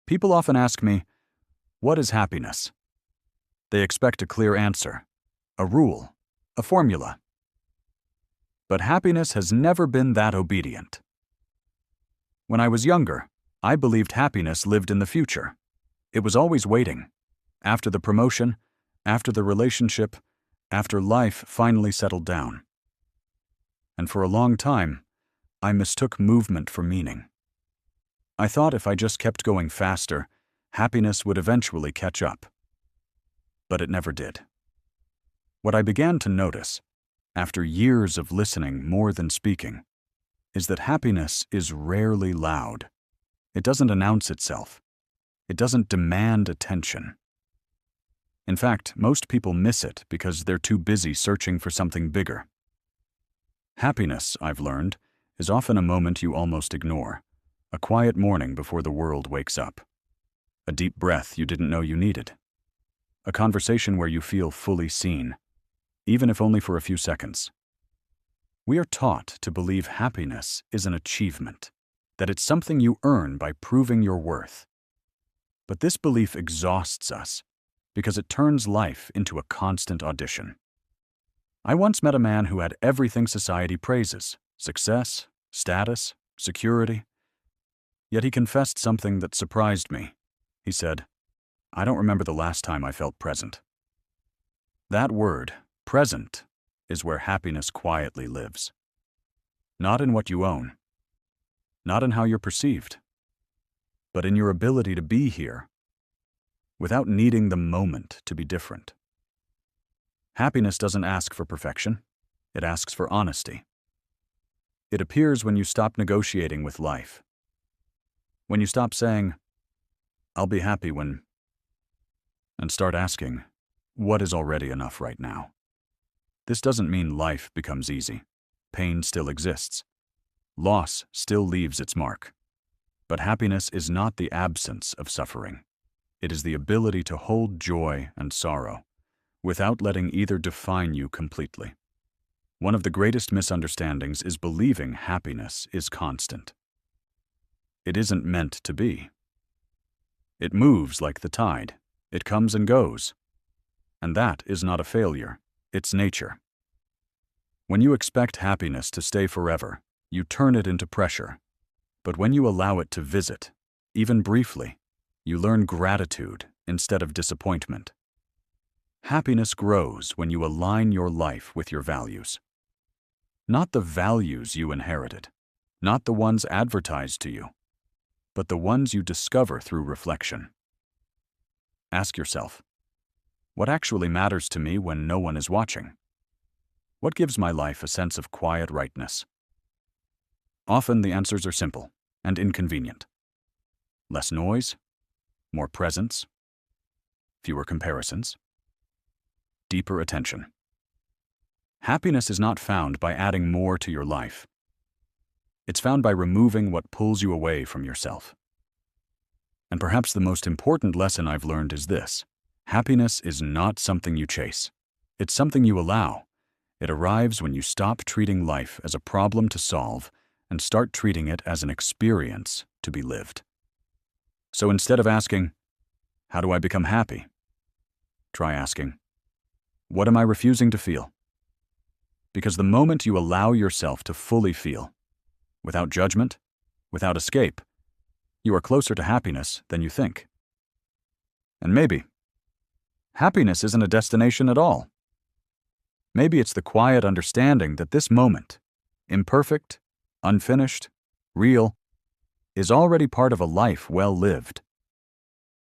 People often ask me, what is happiness? They expect a clear answer, a rule, a formula. But happiness has never been that obedient. When I was younger, I believed happiness lived in the future. It was always waiting, after the promotion, after the relationship, after life finally settled down. And for a long time, I mistook movement for meaning. I thought if I just kept going faster, happiness would eventually catch up. But it never did. What I began to notice, after years of listening more than speaking, is that happiness is rarely loud. It doesn't announce itself. It doesn't demand attention. In fact, most people miss it because they're too busy searching for something bigger. Happiness, I've learned, is often a moment you almost ignore. A quiet morning before the world wakes up. A deep breath you didn't know you needed. A conversation where you feel fully seen, even if only for a few seconds. We are taught to believe happiness is an achievement, that it's something you earn by proving your worth. But this belief exhausts us because it turns life into a constant audition. I once met a man who had everything society praises: success, status, security. Yet he confessed something that surprised me. He said, "I don't remember the last time I felt present." That word, present, is where happiness quietly lives. Not in what you own, not in how you're perceived, but in your ability to be here, without needing the moment to be different. Happiness doesn't ask for perfection, it asks for honesty. It appears when you stop negotiating with life. When you stop saying, "I'll be happy when," and start asking, what is already enough right now? This doesn't mean life becomes easy. Pain still exists. Loss still leaves its mark. But happiness is not the absence of suffering. It is the ability to hold joy and sorrow without letting either define you completely. One of the greatest misunderstandings is believing happiness is constant. It isn't meant to be. It moves like the tide. It comes and goes. And that is not a failure. It's nature. When you expect happiness to stay forever, you turn it into pressure. But when you allow it to visit, even briefly, you learn gratitude instead of disappointment. Happiness grows when you align your life with your values. Not the values you inherited, not the ones advertised to you, but the ones you discover through reflection. Ask yourself, what actually matters to me when no one is watching? What gives my life a sense of quiet rightness? Often the answers are simple and inconvenient. Less noise, more presence, fewer comparisons, deeper attention. Happiness is not found by adding more to your life. It's found by removing what pulls you away from yourself. And perhaps the most important lesson I've learned is this: happiness is not something you chase. It's something you allow. It arrives when you stop treating life as a problem to solve and start treating it as an experience to be lived. So instead of asking, "How do I become happy?" try asking, "What am I refusing to feel?" Because the moment you allow yourself to fully feel, without judgment, without escape, you are closer to happiness than you think. And maybe happiness isn't a destination at all. Maybe it's the quiet understanding that this moment, imperfect, unfinished, real, is already part of a life well lived.